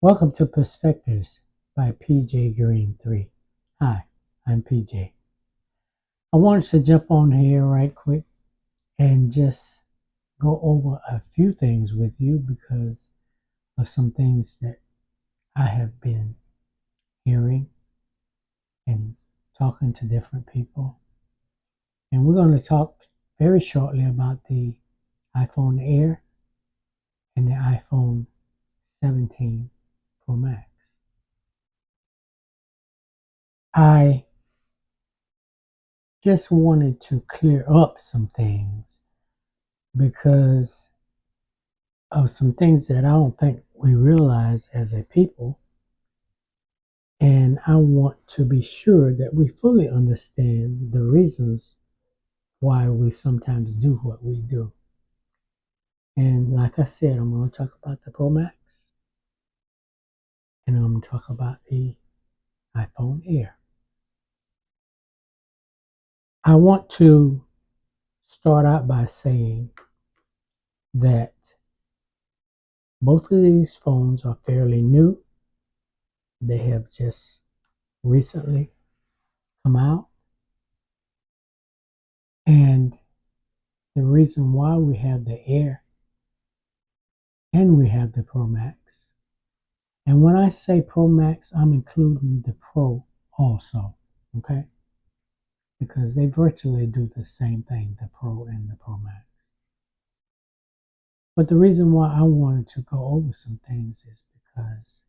Welcome to Perspectives by PJ Green 3. Hi, I'm PJ. I wanted to jump on here right quick and just go over a few things with you because of some things that I have been hearing and talking to different people. And we're going to talk very shortly about the iPhone Air and the iPhone 17 Pro Max. I just wanted to clear up some things because of some things that I don't think we realize as a people. And I want to be sure that we fully understand the reasons why we sometimes do what we do. And like I said, I'm going to talk about the Pro Max and I'm going to talk about the iPhone Air. I want to start out by saying that both of these phones are fairly new. They have just recently come out. And the reason why we have the Air and we have the Pro Max. And when I say Pro Max, I'm including the Pro also, okay? Because they virtually do the same thing, the Pro and the Pro Max. But the reason why I wanted to go over some things is because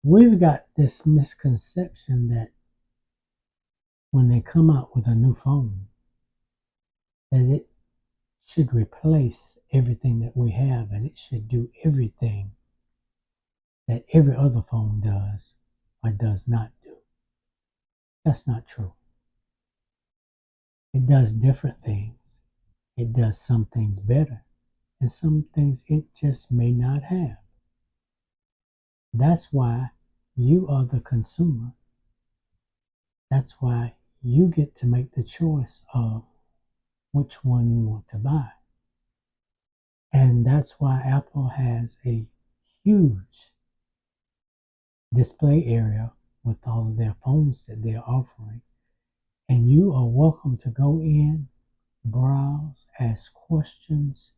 we've got this misconception that when they come out with a new phone, that it should replace everything that we have and it should do everything that every other phone does or does not do. That's not true. It does different things. It does some things better and some things it just may not have. That's why you are the consumer. That's why you get to make the choice of which one you want to buy. And that's why Apple has a huge display area with all of their phones that they're offering. And you are welcome to go in, browse, ask questions.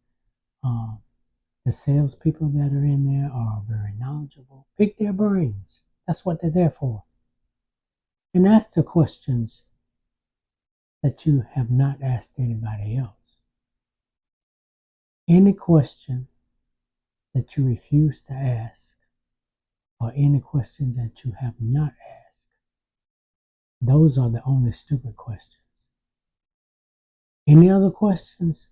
The salespeople that are in there are very knowledgeable. Pick their brains. That's what they're there for. And ask the questions that you have not asked anybody else. Any question that you refuse to ask, or any question that you have not asked, those are the only stupid questions. Any other questions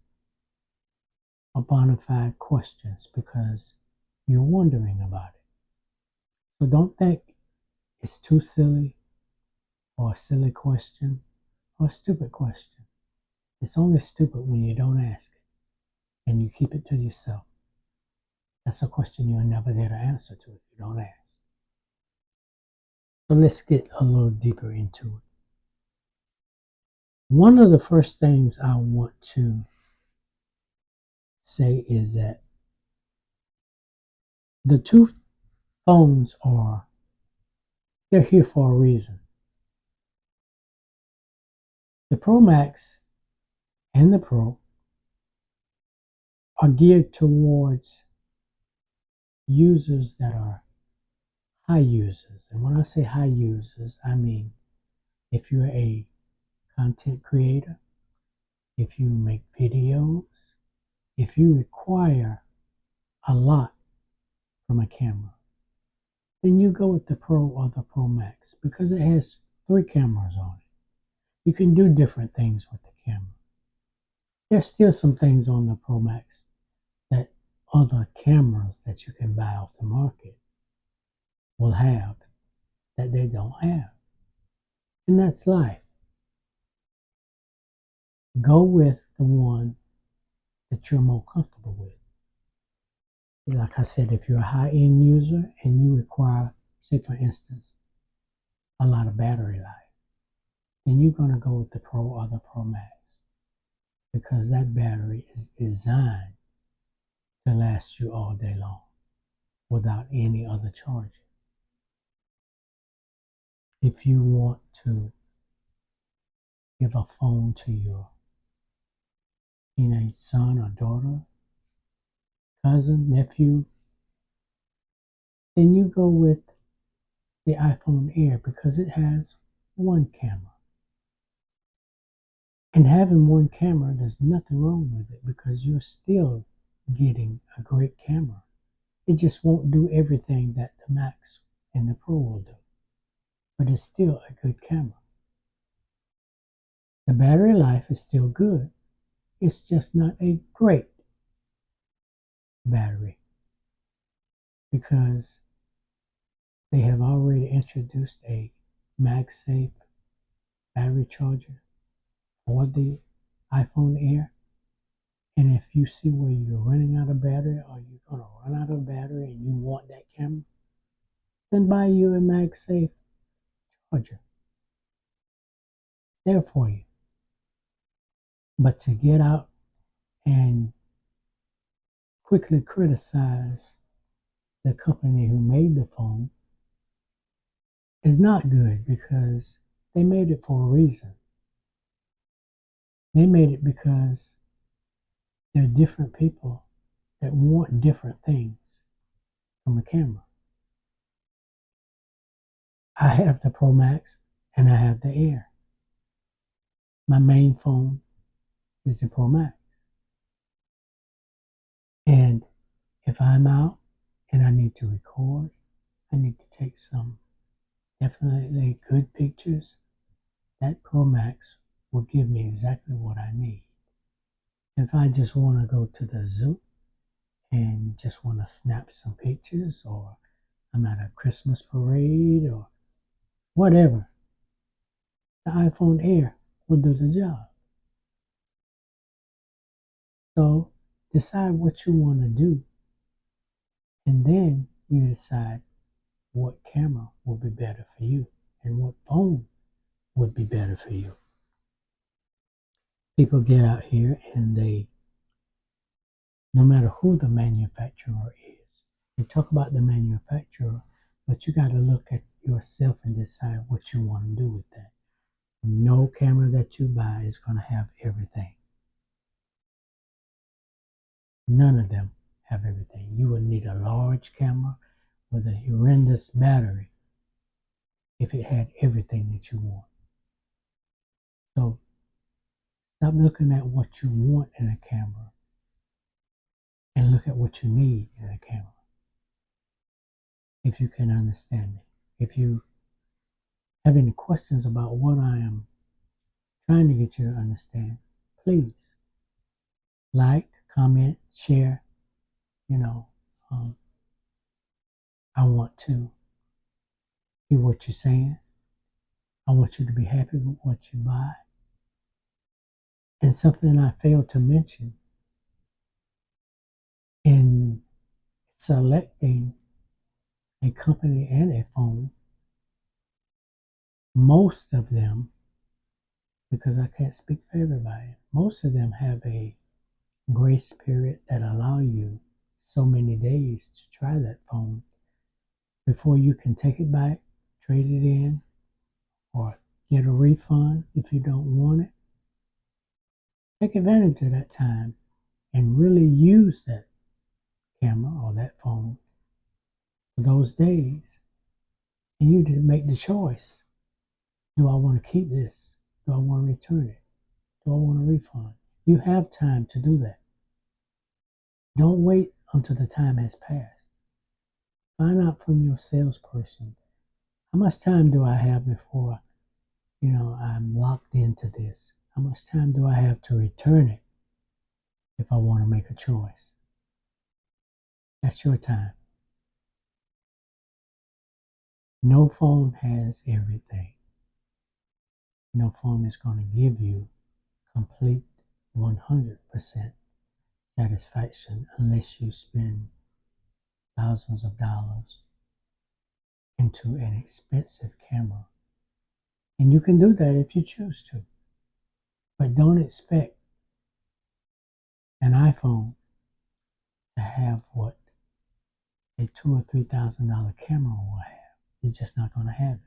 are bona fide questions because you're wondering about it. So don't think it's too silly or a silly question or a stupid question. It's only stupid when you don't ask it and you keep it to yourself. That's a question you're never there to answer to if you don't ask. So let's get a little deeper into it. One of the first things I want to say is that the two phones they're here for a reason. The Pro Max and the Pro are geared towards users that are high users. And when I say high users, I mean if you're a content creator, if you make videos, if you require a lot from a camera, then you go with the Pro or the Pro Max because it has 3 cameras on it. You can do different things with the camera. There's still some things on the Pro Max that other cameras that you can buy off the market will have that they don't have. And that's life. Go with the one that you're more comfortable with. Like I said, if you're a high-end user and you require, say for instance, a lot of battery life, then you're going to go with the Pro or the Pro Max because that battery is designed to last you all day long. without any other charging. If you want to give a phone to your teenage son or daughter, cousin, nephew, then you go with the iPhone Air because it has one camera. And having one camera, there's nothing wrong with it because you're still getting a great camera. It just won't do everything that the Max and the Pro will do, but it's still a good camera. The battery life is still good. It's just not a great battery because they have already introduced a MagSafe battery charger for the iPhone Air. And if you see where you're running out of battery or you're going to run out of battery and you want that camera, then buy you a MagSafe charger. There for you. But to get out and quickly criticize the company who made the phone is not good because they made it for a reason. They made it because there are different people that want different things from a camera. I have the Pro Max and I have the Air. My main phone is the Pro Max. And if I'm out and I need to record, I need to take some definitely good pictures, that Pro Max will give me exactly what I need. If I just want to go to the zoo and just want to snap some pictures, or I'm at a Christmas parade or whatever, the iPhone Air will do the job. So decide what you want to do, and then you decide what camera will be better for you and what phone would be better for you. People get out here and they, no matter who the manufacturer is, they talk about the manufacturer, but you got to look at yourself and decide what you want to do with that. No camera that you buy is going to have everything. None of them have everything. You would need a large camera with a horrendous battery if it had everything that you want. So stop looking at what you want in a camera and look at what you need in a camera. If you can understand me. If you have any questions about what I am trying to get you to understand, please like, comment, share. You know, I want to hear what you're saying. I want you to be happy with what you buy. And something I failed to mention in selecting a company and a phone, most of them, because I can't speak for everybody, most of them have a grace period that allow you so many days to try that phone before you can take it back, trade it in, or get a refund if you don't want it. Take advantage of that time and really use that camera or that phone for those days. And you just make the choice. Do I want to keep this? Do I want to return it? Do I want a refund? You have time to do that. Don't wait until the time has passed. Find out from your salesperson, how much time do I have before, I'm locked into this? How much time do I have to return it if I want to make a choice? That's your time. No phone has everything. No phone is going to give you complete 100% satisfaction unless you spend thousands of dollars into an expensive camera. And you can do that if you choose to. But don't expect an iPhone to have what a $2,000 or $3,000 camera will have. It's just not going to have it.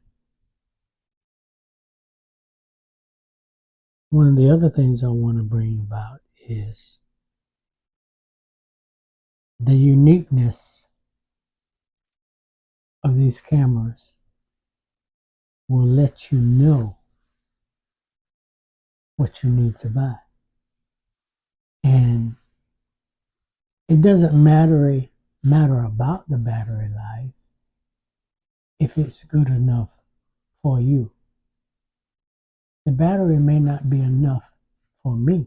One of the other things I want to bring about is the uniqueness of these cameras will let you know what you need to buy. And it doesn't matter about the battery life if it's good enough for you. The battery may not be enough for me,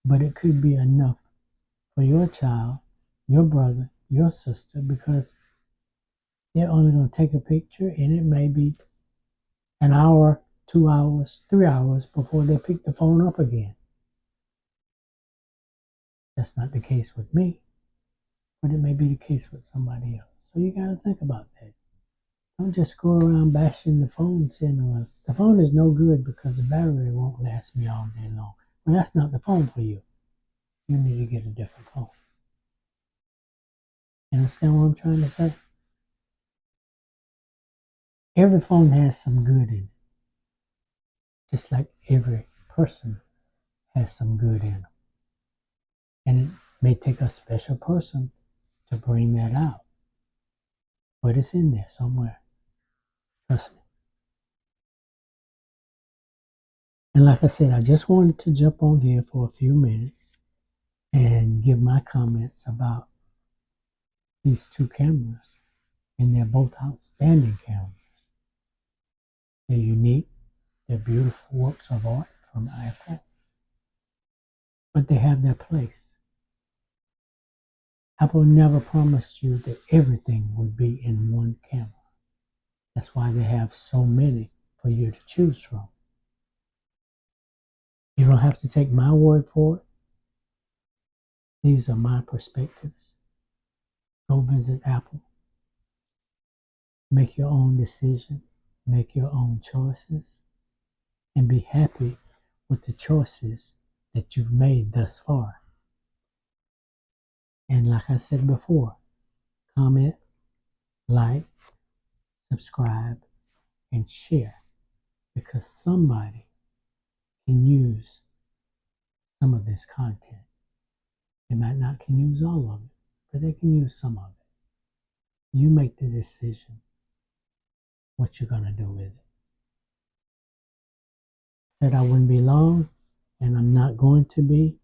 but it could be enough for your child, your brother, your sister, because they're only going to take a picture and it may be an hour, 2 hours, 3 hours before they pick the phone up again. That's not the case with me, but it may be the case with somebody else. So you got to think about that. Don't just go around bashing the phone saying, well, the phone is no good because the battery won't last me all day long. Well, that's not the phone for you. You need to get a different phone. You understand what I'm trying to say? Every phone has some good in it, just like every person has some good in them. And it may take a special person to bring that out, but it's in there somewhere. Trust me. And like I said, I just wanted to jump on here for a few minutes and give my comments about these two cameras. And they're both outstanding cameras. They're unique. They're beautiful works of art from Apple. But they have their place. Apple never promised you that everything would be in one camera. That's why they have so many for you to choose from. You don't have to take my word for it. These are my perspectives. Go visit Apple. Make your own decision. Make your own choices. And be happy with the choices that you've made thus far. And like I said before, comment, like, subscribe, and share, because somebody can use some of this content. They might not can use all of it, but they can use some of it. You make the decision what you're going to do with it. Said I wouldn't be long, and I'm not going to be,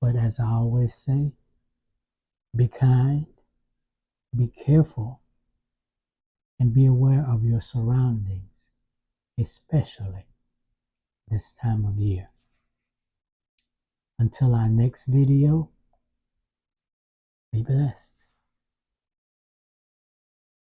but as I always say, be kind, be careful, and be aware of your surroundings, especially this time of year. Until our next video, be blessed.